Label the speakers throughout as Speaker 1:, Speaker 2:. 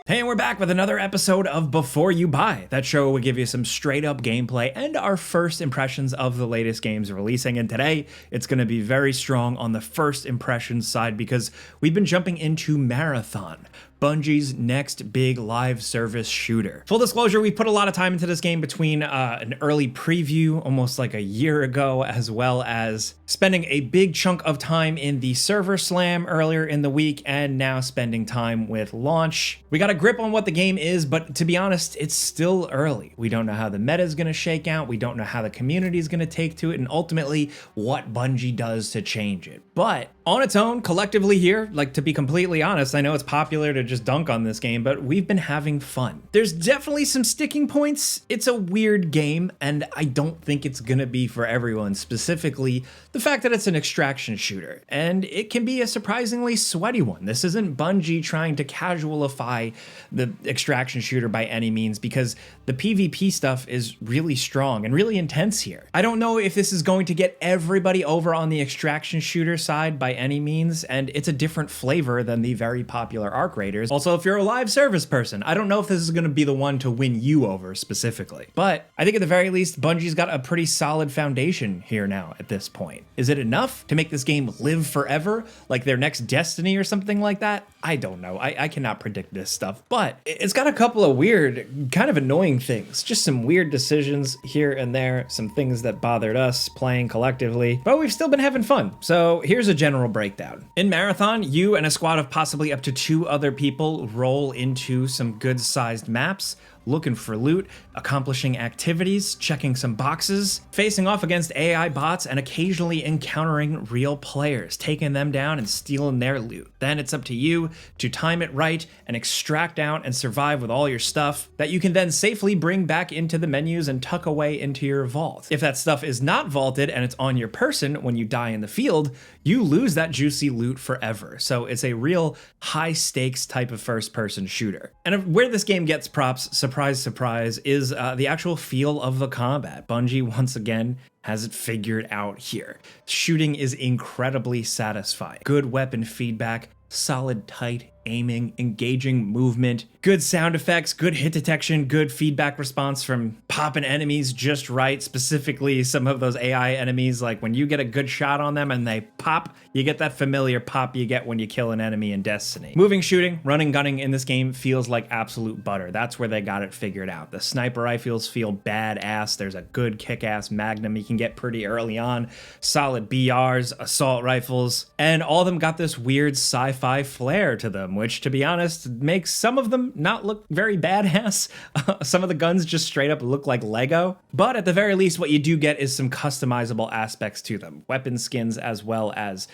Speaker 1: Hey, and we're back with another episode of Before You Buy. That show will give you some straight up gameplay and our first impressions of the latest games releasing. And today, it's going to be very strong on the first impressions side because we've been jumping into Marathon, Bungie's next big live service shooter. Full disclosure, we put a lot of time into this game between an early preview almost like a year ago, as well as spending a big chunk of time in the server slam earlier in the week, and now spending time with launch. We got a grip on what the game is, but to be honest, it's still early. We don't know how the meta is going to shake out. We don't know how the community is going to take to it, and ultimately what Bungie does to change it. But on its own, collectively here, like to be completely honest, I know it's popular to just dunk on this game, but we've been having fun. There's definitely some sticking points. It's a weird game, and I don't think it's gonna be for everyone, specifically the fact that it's an extraction shooter, and it can be a surprisingly sweaty one. This isn't Bungie trying to casualify the extraction shooter by any means, because the PvP stuff is really strong and really intense here. I don't know if this is going to get everybody over on the extraction shooter side by any means, and it's a different flavor than the very popular Arc Raiders. Also, if you're a live service person, I don't know if this is going to be the one to win you over specifically. But I think at the very least, Bungie's got a pretty solid foundation here now at this point. Is it enough to make this game live forever, like their next Destiny or something like that? I don't know. I cannot predict this stuff, but it's got a couple of weird, kind of annoying things. Just some weird decisions here and there, some things that bothered us playing collectively, but we've still been having fun. So here's a general breakdown. In Marathon, you and a squad of possibly up to 2 other people roll into some good-sized maps, looking for loot, accomplishing activities, checking some boxes, facing off against AI bots, and occasionally encountering real players, taking them down and stealing their loot. Then it's up to you to time it right and extract out and survive with all your stuff that you can then safely bring back into the menus and tuck away into your vault. If that stuff is not vaulted and it's on your person when you die in the field, you lose that juicy loot forever. So it's a real high stakes type of first person shooter. And where this game gets props, surprise, surprise, is the actual feel of the combat. Bungie, once again, has it figured out here. Shooting is incredibly satisfying. Good weapon feedback, solid tight aiming, engaging movement, good sound effects, good hit detection, good feedback response from popping enemies just right, specifically some of those AI enemies, like when you get a good shot on them and they pop, you get that familiar pop you get when you kill an enemy in Destiny. Moving, shooting, running, gunning in this game feels like absolute butter. That's where they got it figured out. The sniper rifles feel badass. There's a good kick-ass Magnum you can get pretty early on, solid BRs, assault rifles, and all of them got this weird sci-fi flair to them, which, to be honest, makes some of them not look very badass. Some of the guns just straight up look like Lego. But at the very least, what you do get is some customizable aspects to them. Weapon skins, as well as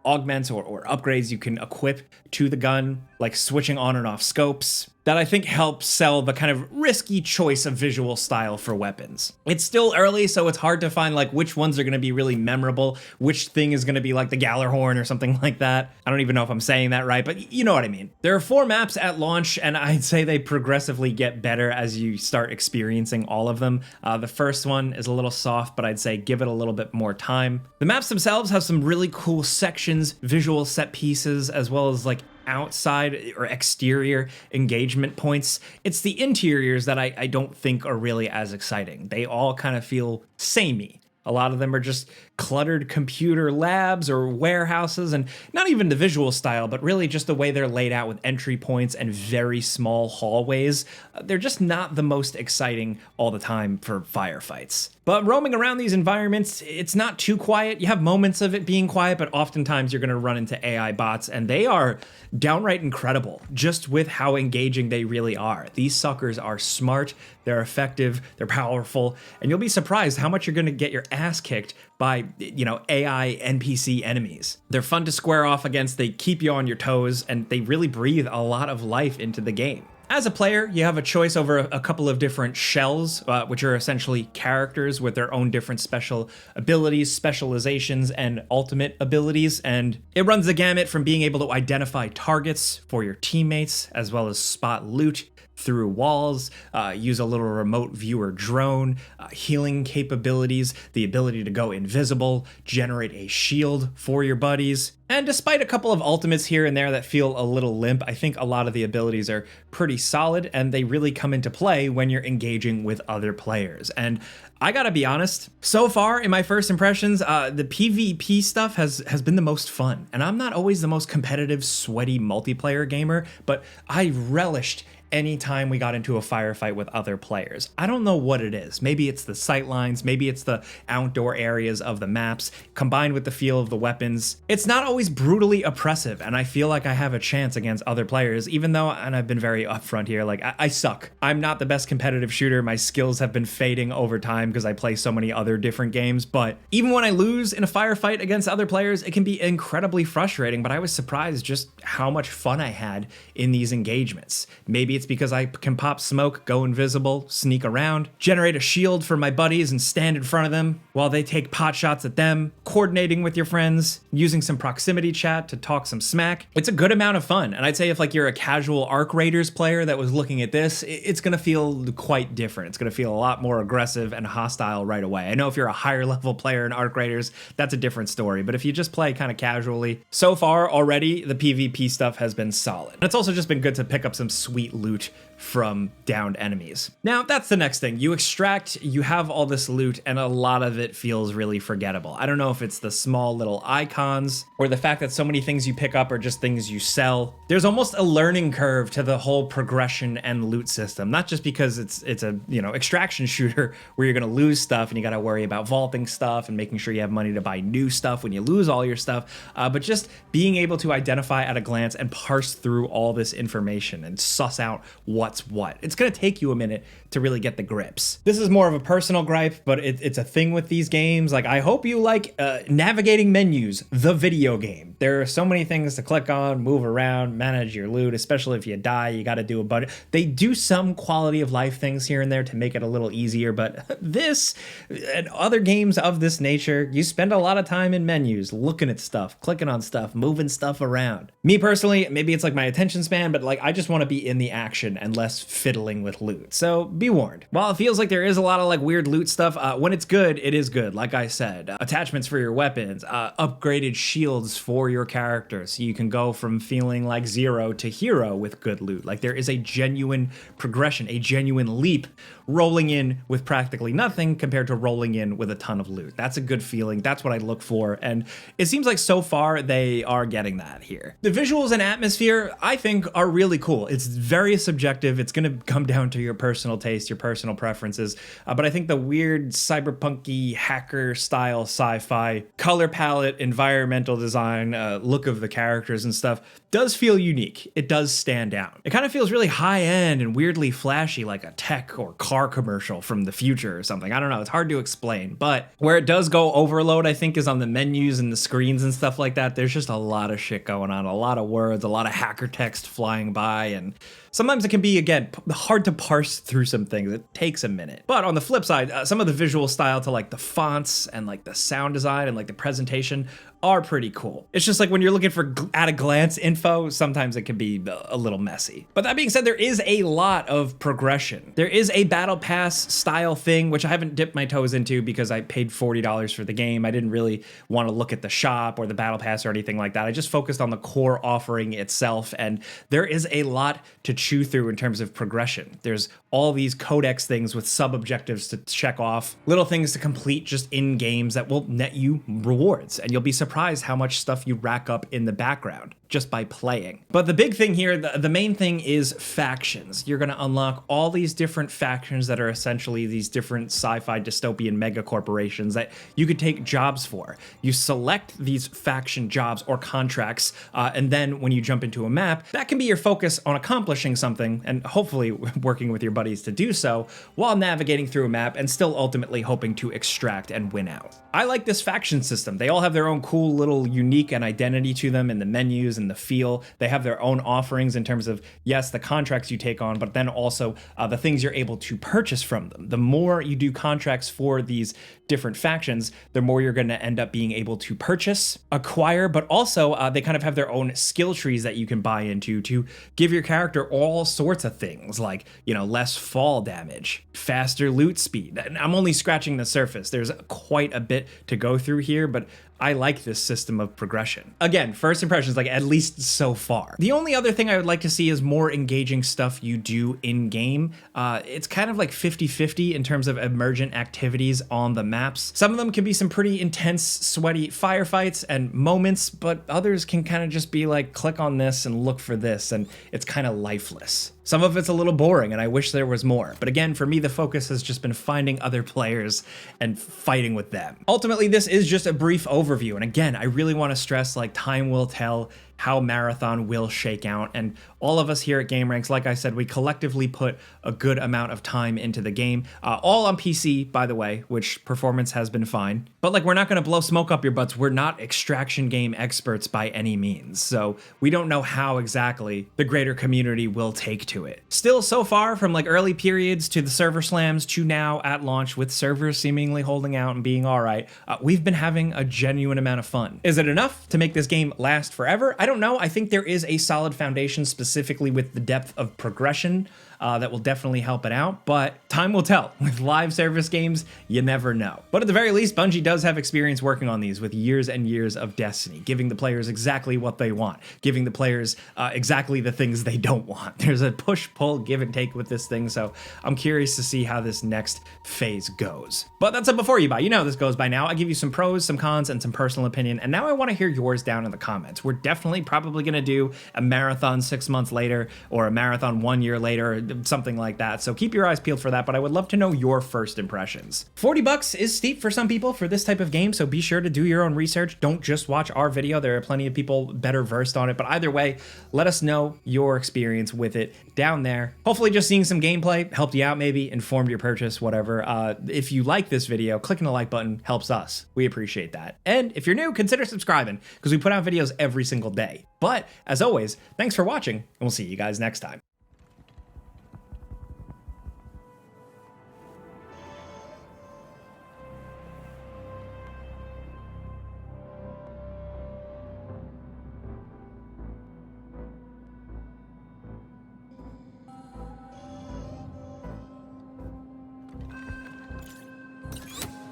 Speaker 1: augments or upgrades you can equip to the gun, like switching on and off scopes, that I think helps sell the kind of risky choice of visual style for weapons. It's still early, so it's hard to find like which ones are going to be really memorable, which thing is going to be like the Gallarhorn or something like that. I don't even know if I'm saying that right, but you know what I mean. There are 4 maps at launch, and I'd say they progressively get better as you start experiencing all of them. The first one is a little soft, but I'd say give it a little bit more time. The maps themselves have some really cool sections, visual set pieces, as well as like outside or exterior engagement points. It's the interiors that I don't think are really as exciting. They all kind of feel samey. A lot of them are just cluttered computer labs or warehouses, and not even the visual style, but really just the way they're laid out with entry points and very small hallways. They're just not the most exciting all the time for firefights. But roaming around these environments, it's not too quiet. You have moments of it being quiet, but oftentimes you're going to run into AI bots, and they are downright incredible just with how engaging they really are. These suckers are smart, they're effective, they're powerful, and you'll be surprised how much you're going to get your ass kicked by, AI NPC enemies. They're fun to square off against, they keep you on your toes, and they really breathe a lot of life into the game. As a player, you have a choice over a couple of different shells, which are essentially characters with their own different special abilities, specializations, and ultimate abilities, and it runs the gamut from being able to identify targets for your teammates, as well as spot loot, through walls, use a little remote viewer drone, healing capabilities, the ability to go invisible, generate a shield for your buddies. And despite a couple of ultimates here and there that feel a little limp, I think a lot of the abilities are pretty solid, and they really come into play when you're engaging with other players. And I gotta be honest, so far in my first impressions, the PvP stuff has been the most fun. And I'm not always the most competitive, sweaty multiplayer gamer, but I relished anytime we got into a firefight with other players. I don't know what it is. Maybe it's the sightlines, maybe it's the outdoor areas of the maps, combined with the feel of the weapons. It's not always brutally oppressive, and I feel like I have a chance against other players, even though, and I've been very upfront here, like, I suck. I'm not the best competitive shooter. My skills have been fading over time because I play so many other different games, but even when I lose in a firefight against other players, it can be incredibly frustrating, but I was surprised just how much fun I had in these engagements. Maybe it's because I can pop smoke, go invisible, sneak around, generate a shield for my buddies and stand in front of them while they take pot shots at them, coordinating with your friends, using some proximity chat to talk some smack. It's a good amount of fun. And I'd say if like you're a casual Arc Raiders player that was looking at this, it's gonna feel quite different. It's gonna feel a lot more aggressive and hostile right away. I know if you're a higher level player in Arc Raiders, that's a different story. But if you just play kind of casually, so far already, the PvP stuff has been solid. And it's also just been good to pick up some sweet loot from downed enemies. Now, that's the next thing. You extract, you have all this loot, and a lot of it feels really forgettable. I don't know if it's the small little icons or the fact that so many things you pick up are just things you sell. There's almost a learning curve to the whole progression and loot system, not just because it's a, extraction shooter where you're gonna lose stuff and you gotta worry about vaulting stuff and making sure you have money to buy new stuff when you lose all your stuff, but just being able to identify at a glance and parse through all this information and suss out what's what. It's gonna take you a minute to really get the grips. This is more of a personal gripe, but it's a thing with these games. Like, I hope you like navigating menus, the video game. There are so many things to click on, move around, manage your loot, especially if you die, you gotta do a bunch. They do some quality of life things here and there to make it a little easier, but this and other games of this nature, you spend a lot of time in menus, looking at stuff, clicking on stuff, moving stuff around. Me personally, maybe it's like my attention span, but like I just wanna be in the action and less fiddling with loot. So be warned. While it feels like there is a lot of like weird loot stuff, when it's good, it is good. Like I said, attachments for your weapons, upgraded shields for your character, so you can go from feeling like zero to hero with good loot. Like there is a genuine progression, a genuine leap, rolling in with practically nothing compared to rolling in with a ton of loot. That's a good feeling. That's what I look for. And it seems like so far they are getting that here. The visuals and atmosphere, I think, are really cool. It's very subjective. It's going to come down to your personal taste, your personal preferences. But I think the weird cyberpunky hacker style sci-fi color palette, environmental design, look of the characters and stuff does feel unique. It does stand out. It kind of feels really high end and weirdly flashy, like a tech or car commercial from the future or something. I don't know. It's hard to explain. But where it does go overload, I think, is on the menus and the screens and stuff like that. There's just a lot of shit going on, a lot of words, a lot of hacker text flying by, and sometimes it can be, again, hard to parse through some things. It takes a minute. But on the flip side, some of the visual style to like the fonts and like the sound design and like the presentation are pretty cool. It's just like when you're looking for at a glance info, sometimes it can be a little messy. But that being said, there is a lot of progression. There is a battle pass style thing, which I haven't dipped my toes into because I paid $40 for the game. I didn't really want to look at the shop or the battle pass or anything like that. I just focused on the core offering itself. And there is a lot to chew through in terms of progression. There's all these codex things with sub-objectives to check off, little things to complete just in games that will net you rewards. And you'll be surprised how much stuff you rack up in the background just by playing. But the big thing here, the main thing is factions. You're gonna unlock all these different factions that are essentially these different sci-fi dystopian mega corporations that you could take jobs for. You select these faction jobs or contracts, and then when you jump into a map, that can be your focus on accomplishing something and hopefully working with your buddies to do so while navigating through a map and still ultimately hoping to extract and win out. I like this faction system. They all have their own cool cool little unique and identity to them in the menus and the feel. They have their own offerings in terms of, yes, the contracts you take on, but then also the things you're able to purchase from them. The more you do contracts for these different factions, the more you're going to end up being able to purchase, acquire, but also they kind of have their own skill trees that you can buy into to give your character all sorts of things like, you know, less fall damage, faster loot speed. And I'm only scratching the surface. There's quite a bit to go through here, but I like this system of progression. Again, first impressions, like at least so far. The only other thing I would like to see is more engaging stuff you do in game. It's kind of like 50-50 in terms of emergent activities on the maps. Some of them can be some pretty intense, sweaty firefights and moments, but others can kind of just be like, click on this and look for this, and it's kind of lifeless. Some of it's a little boring, and I wish there was more. But again, for me, the focus has just been finding other players and fighting with them. Ultimately, this is just a brief overview. And again, I really want to stress, like, time will tell how Marathon will shake out. And all of us here at gameranx, like I said, we collectively put a good amount of time into the game, all on PC, by the way, which performance has been fine. But like, we're not going to blow smoke up your butts. We're not extraction game experts by any means. So we don't know how exactly the greater community will take to it. Still, so far, from like early periods to the server slams to now at launch, with servers seemingly holding out and being all right, we've been having a genuine amount of fun. Is it enough to make this game last forever? I don't know. I think there is a solid foundation, specifically with the depth of progression, that will definitely help it out, but time will tell. With live service games, you never know. But at the very least, Bungie does have experience working on these with years and years of Destiny, giving the players exactly what they want, giving the players exactly the things they don't want. There's a push, pull, give and take with this thing, so I'm curious to see how this next phase goes. But that's it before you buy. You know how this goes by now. I give you some pros, some cons, and some personal opinion, and now I want to hear yours down in the comments. We're definitely probably going to do a marathon 6 months later, or a marathon 1 year later, something like that. So keep your eyes peeled for that, but I would love to know your first impressions. $40 is steep for some people for this type of game, so be sure to do your own research. Don't just watch our video. There are plenty of people better versed on it, but either way, let us know your experience with it down there. Hopefully just seeing some gameplay helped you out, maybe informed your purchase, whatever. If you like this video, clicking the like button helps us. We appreciate that. And if you're new, consider subscribing, because we put out videos every single day. But as always, thanks for watching, and we'll see you guys next time.